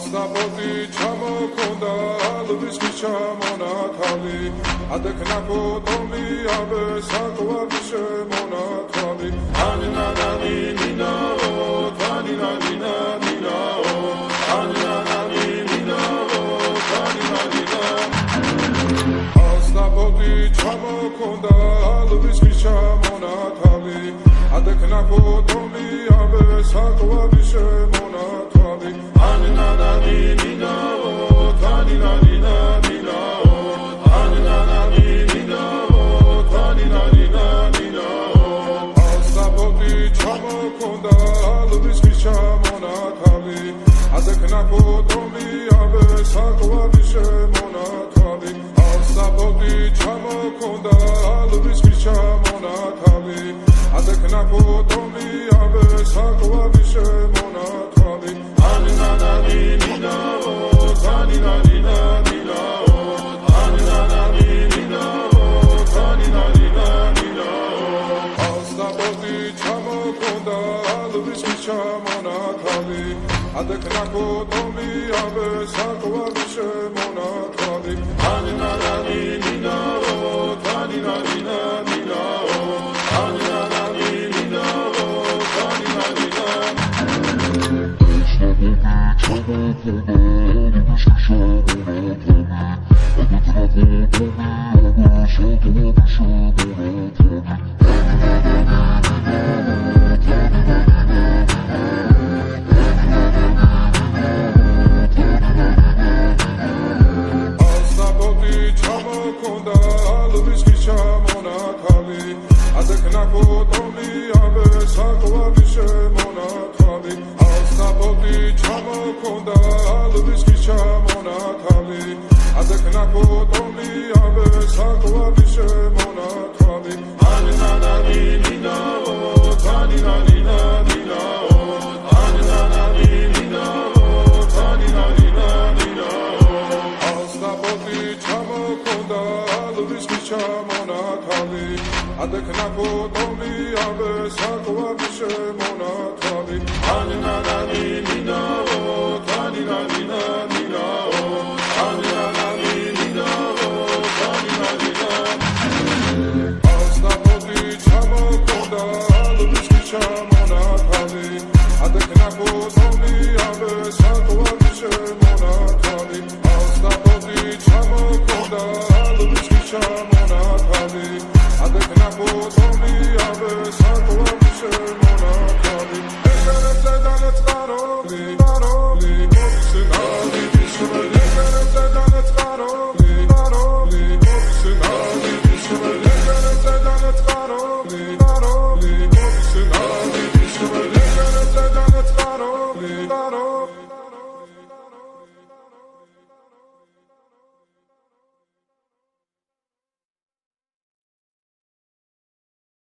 ასაბოდი ჩამოქონდა ალვის ჩამონათალი ადექნა ფოტომი აბე საკვარი შემონათალი ანინანანი ნინაო თანინანინა ნინაო ანინანანი ნინაო თანინანინა ასაბოდი ჩამოქონდა ალვის ჩამონათალი ადექნა ფოტომი აბე საკვარი შემონათალი ანინანანი ნინაო თანინანინა ნინაო ანინანანი ნინაო თანინანინა ნინაო ასაბოდი ჩამოქონდა ალვის ჩამონათალი ადექნა ფოტომი აბე საკვარი შემონათალი ასაბოდი ჩამოქონდა ალვის ჩამონათალი ადექნა ფოტომი აბე საკვარი შემონათალი ანინანანი ნინაო თანინანინა ნინაო ანინანანი ნინაო თანინანინა ნინაო ასაბოდი ჩამოქონდა ალვის ჩამონათალი ადექნა ფოტომი აბე საკვარი შემონათალი ანინანანი ნინაო თანინანინა ნინაო ანინანანი ნინაო თანინანინა ასაბოდი ჩამოქონდა ალვის ჩამონათალი ადექნა ფოტომი აბე საკვარი შემონათალი ასაბოდი ჩამოქონდა ალვის ჩამონათალი ადექნა ფოტომი აბე საკვარი შემონათალი ანინანანი ნინაო თანინანი